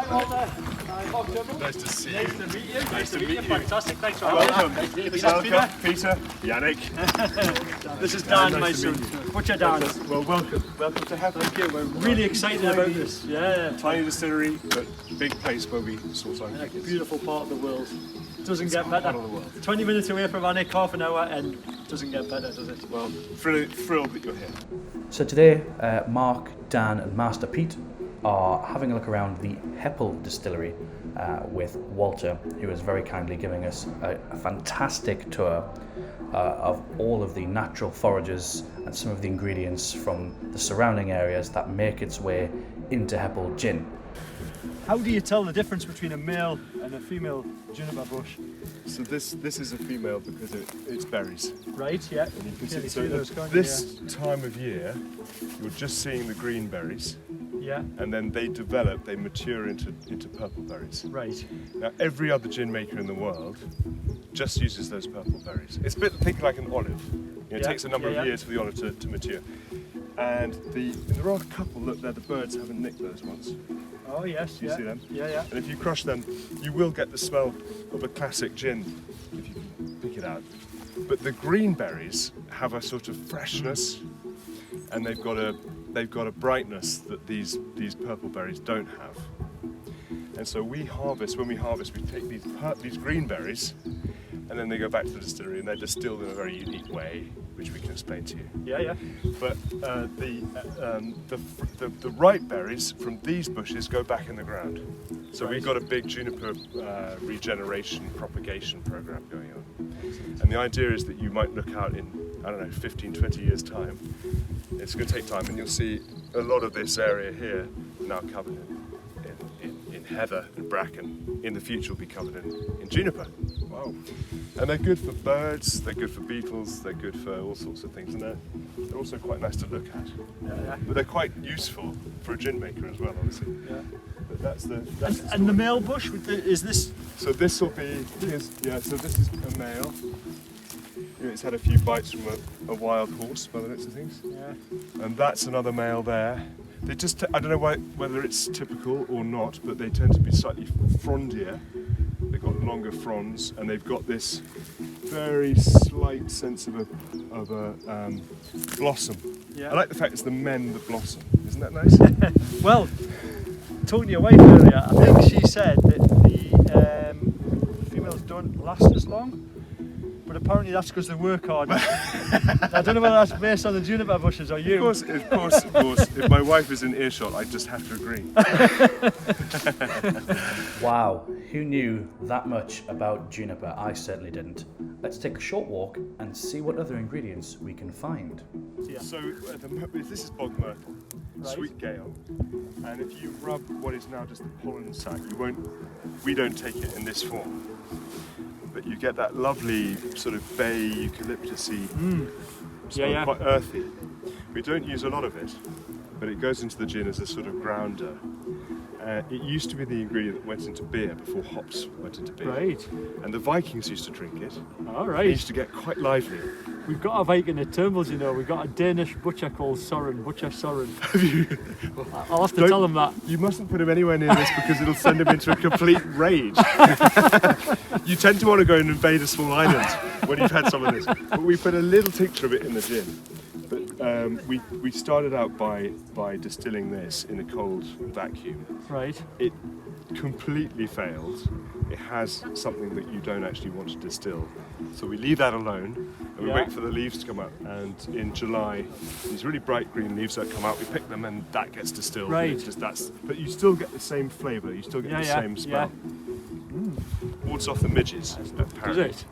Hi Walter. Hi Bog Myrtle. Nice to see you. Nice to meet you. Nice to meet you. Fantastic. Thanks for having Welcome. us. Welcome. Peter. Yannick. This is Dan, Nice my to son. meet you. Butcher Dan. Well, welcome. Welcome to Hepple. Thank you. We're really excited about this. Yeah. Tiny distillery, but big place where we source our ingredients. Beautiful part of the world. Doesn't get better. Part of the world. 20 minutes away from Yannick, half an hour, and doesn't get better, does it? Well, thrilled that you're here. So today, Mark, Dan and Master Pete are having a look around the Hepple Distillery with Walter, who is very kindly giving us a fantastic tour of all of the natural forages and some of the ingredients from the surrounding areas that make its way into Hepple Gin. How do you tell the difference between a male and a female juniper bush? So this is a female because it's berries. Right, yeah. And you can Clearly see, see so those, can't you? this time of year, you're just seeing the green berries, Yeah. and then they develop, they mature into purple berries. Right. Now, every other gin maker in the world just uses those purple berries. It's a bit, think like an olive. It takes a number of years for the olive to mature. And there are a couple, look there, the birds haven't nicked those ones. Oh yes, You see them? Yeah, yeah. And if you crush them, you will get the smell of a classic gin if you can pick it out. But the green berries have a sort of freshness, and they've got a brightness that these purple berries don't have. And so when we harvest, we take these green berries, and then they go back to the distillery, and they're distilled in a very unique way, which we can explain to you. Yeah, yeah. But the ripe berries from these bushes go back in the ground. So we've got a big juniper regeneration propagation program going on. And the idea is that you might look out in, I don't know, 15, 20 years time. It's going to take time, and you'll see a lot of this area here now covered in heather and bracken. In the future will be covered in juniper. Wow. And they're good for birds, they're good for beetles, they're good for all sorts of things, and they're also quite nice to look at. Yeah. But they're quite useful for a gin maker as well, obviously. Yeah. But that's the And the male bush, is this? So this will be, so this is a male. It's had a few bites from a wild horse by the looks of things. Yeah. And that's another male there. They just, I don't know whether it's typical or not, but they tend to be slightly frondier. They've got longer fronds, and they've got this very slight sense of a blossom. Yeah. I like the fact it's the men that blossom. Isn't that nice? Well, talking to your wife earlier, I think she said that the females don't last as long. But apparently that's because they work hard. I don't know whether that's based on the juniper bushes or you. Of course. If my wife is in earshot, I just have to agree. Wow, who knew that much about juniper? I certainly didn't. Let's take a short walk and see what other ingredients we can find. Yeah. So this is Bog Myrtle, Right. sweet gale, and if you rub what is now just the pollen sac, we don't take it in this form. But you get that lovely sort of bay eucalyptusy smell, quite earthy. We don't use a lot of it, but it goes into the gin as a sort of grounder. It used to be the ingredient that went into beer before hops went into beer. Right. And the Vikings used to drink it. All They right. used to get quite lively. We've got a Viking at Turnbull, you know. We've got a Danish butcher called Butcher Soren. I'll have to tell him that. You mustn't put him anywhere near this because it'll send him into a complete rage. You tend to want to go and invade a small island when you've had some of this. But we put a little tincture of it in the gin. But we started out by distilling this in a cold vacuum. Right. It completely failed. It has something that you don't actually want to distill. So we leave that alone and we wait for the leaves to come out. And in July, these really bright green leaves that come out, we pick them and that gets distilled. Right. But you still get the same flavour, you still get the same smell. Wards off the midges, apparently. Is it?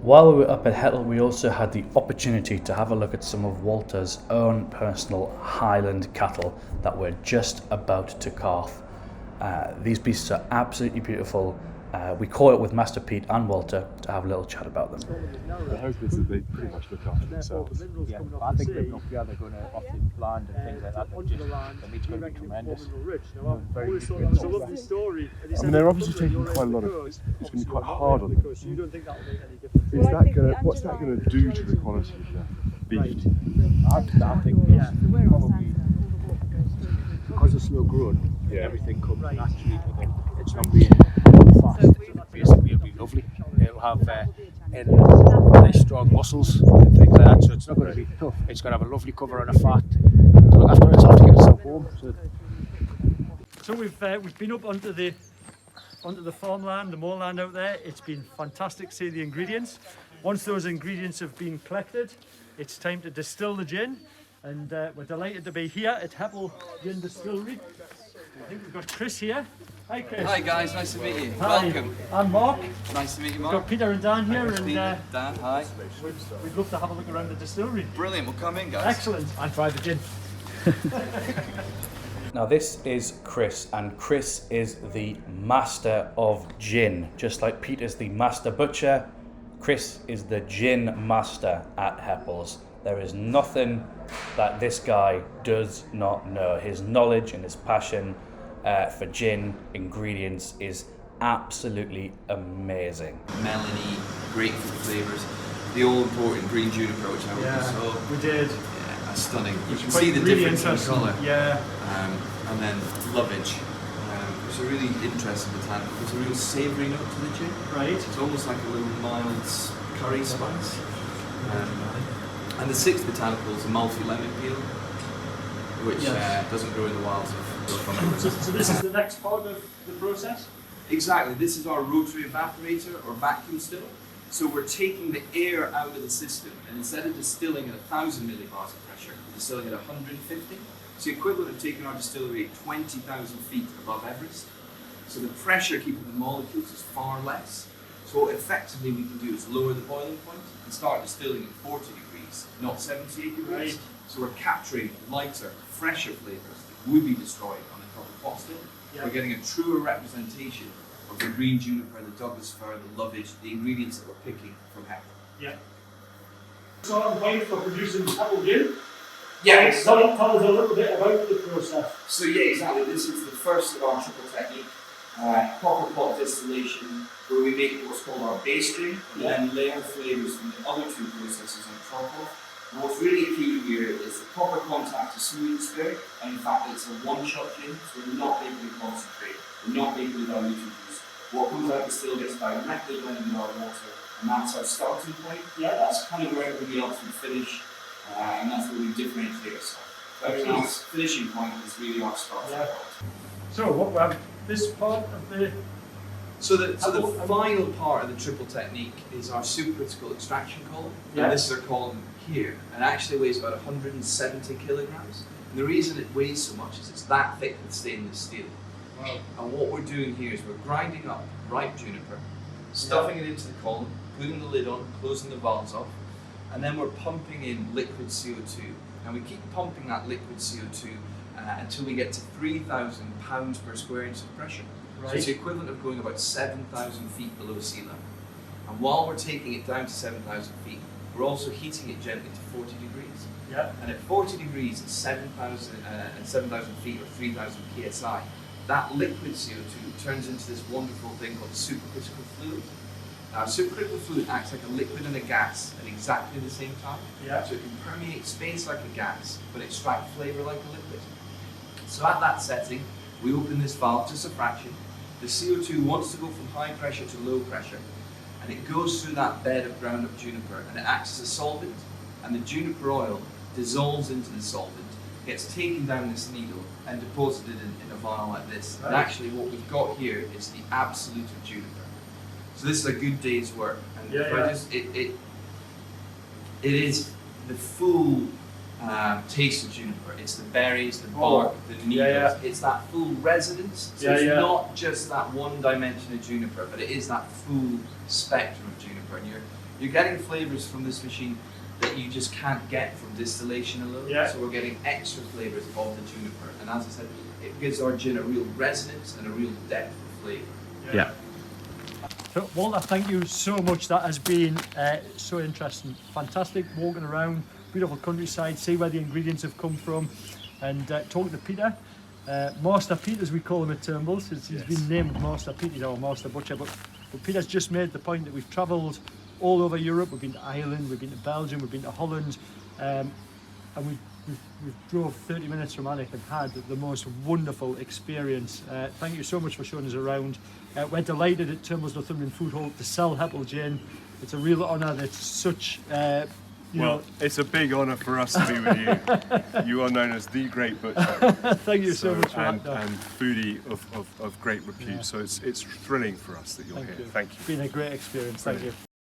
While we were up at Hepple, we also had the opportunity to have a look at some of Walter's own personal Highland cattle that we're just about to calf. These beasts are absolutely beautiful. We caught up with Master Pete and Walter to have a little chat about them. The hope is that they pretty much look after themselves. Yeah, I think living up here, they're going to often land and things like that. The meat's going to be tremendous. Very good. It's a lovely story. I mean, they're obviously taking quite a lot of. It's going to be quite hard on them. You don't think that'll make any difference? What's that going to do to the quality of the beef? I think it's probably because slow growing. Yeah. Everything comes naturally to them. It's not being fast. Basically, it'll be lovely. It'll have very strong muscles and things like that. So it's not going to be tough. It's going to have a lovely cover and a fat to look after itself to keep itself warm. So we've been up onto the farmland, the moorland out there. It's been fantastic to see the ingredients. Once those ingredients have been collected, it's time to distill the gin, and we're delighted to be here at Hepple Gin Distillery. I think we've got Chris here. Hi Chris. Hi guys, nice to meet you. Hi. Welcome. I'm Mark. Nice to meet you, We've Mark. got Peter and Dan here, and Dan, hi. we'd love to have a look around the distillery. Brilliant, we'll come in guys. Excellent. And try the gin. Now this is Chris, and Chris is the master of gin. Just like Peter's the master butcher, Chris is the gin master at Hepple's. There is nothing that this guy does not know. His knowledge and his passion for gin ingredients is absolutely amazing. Melony, grapefruit flavours, the all important green juniper, which I hope you saw. We did. Yeah, that's stunning. You can Quite see the really difference in interesting. colour. Yeah. And then lovage, which is a really interesting botanical. There's a real savoury note to the gin. Right. It's almost like a little mild curry spice. And the sixth botanical is a multi-lemon peel, which doesn't grow in the wilds of Northumberland. So this is the next part of the process? Exactly, this is our Rotary Evaporator or vacuum distiller. So we're taking the air out of the system, and instead of distilling at 1,000 millibars of pressure, we're distilling at 150. So the equivalent of taking our distillery at 20,000 feet above Everest. So the pressure keeping the molecules is far less. So what effectively we can do is lower the boiling point and start distilling at 40 degrees, not 78 degrees. Right. So we're capturing lighter, fresher flavours that would be destroyed on a copper pot still. Yeah. We're getting a truer representation of the green juniper, the Douglas fir, the lovage, the ingredients that we're picking from Hepple. Yeah. So I'm waiting for producing Hepple Gin. Yeah, Tell us a little bit about the process. So yeah, exactly. This is the first of our triple technique, copper pot distillation, where we make what's called our base strain, and then layer flavours from the other two processes on top of. And what's really key here is the copper contact is smooth and spheric, and in fact it's a one-shot gin, so we're not making a concentrate, we're not making a diluted juice. What comes out of the still gets directly blended in our water, and that's our starting point. Yeah. That's kind of where everybody else would finish, and that's where we differentiate ourselves. Everything else, finishing point is really our starting point. So what we have this part of the So the final part of the triple technique is our supercritical extraction column. Yeah. And this is our column here, and it actually weighs about 170 kilograms. And the reason it weighs so much is it's that thick with stainless steel. Wow. And what we're doing here is we're grinding up ripe juniper, stuffing it into the column, putting the lid on, closing the valves off, and then we're pumping in liquid CO2. And we keep pumping that liquid CO2 until we get to 3,000 pounds per square inch of pressure. So it's the equivalent of going about 7,000 feet below sea level. And while we're taking it down to 7,000 feet, we're also heating it gently to 40 degrees. Yeah. And at 40 degrees at 7,000 feet or 3,000 psi, that liquid CO2 turns into this wonderful thing called supercritical fluid. Now, supercritical fluid acts like a liquid and a gas at exactly the same time. Yeah. So it can permeate space like a gas, but extract flavour like a liquid. So at that setting, we open this valve just a fraction. The CO2 wants to go from high pressure to low pressure, and it goes through that bed of ground up juniper, and it acts as a solvent, and the juniper oil dissolves into the solvent, gets taken down this needle, and deposited in a vial like this. Right. And actually what we've got here is the absolute of juniper. So this is a good day's work, and it is the full taste of juniper. It's the berries, the bark, the needles. It's that full residence. So it's not just that one dimension of juniper, but it is that full spectrum of juniper. And you're getting flavours from this machine that you just can't get from distillation alone. Yeah. So we're getting extra flavours of the juniper. And as I said, it gives our gin a real resonance and a real depth of flavour. Yeah. So, Walter, thank you so much. That has been so interesting. Fantastic walking around, beautiful countryside, see where the ingredients have come from, and talking to Peter. Master Pete, as we call him at Turnbull, since he's been named Master Pete, he's our Master Butcher. But Peter's just made the point that we've travelled all over Europe. We've been to Ireland, we've been to Belgium, we've been to Holland, and we've we've drove 30 minutes from Alnwick and had the most wonderful experience. Thank you so much for showing us around. We're delighted at Turnbull's Northumberland Food Hall to sell Hepple Gin. It's a real honour that such it's a big honour for us to be with you. You are known as the great butcher. Thank you so much for and that. foodie of great repute. So it's thrilling for us that you're here. Thank you. It's been a great experience. Thank you.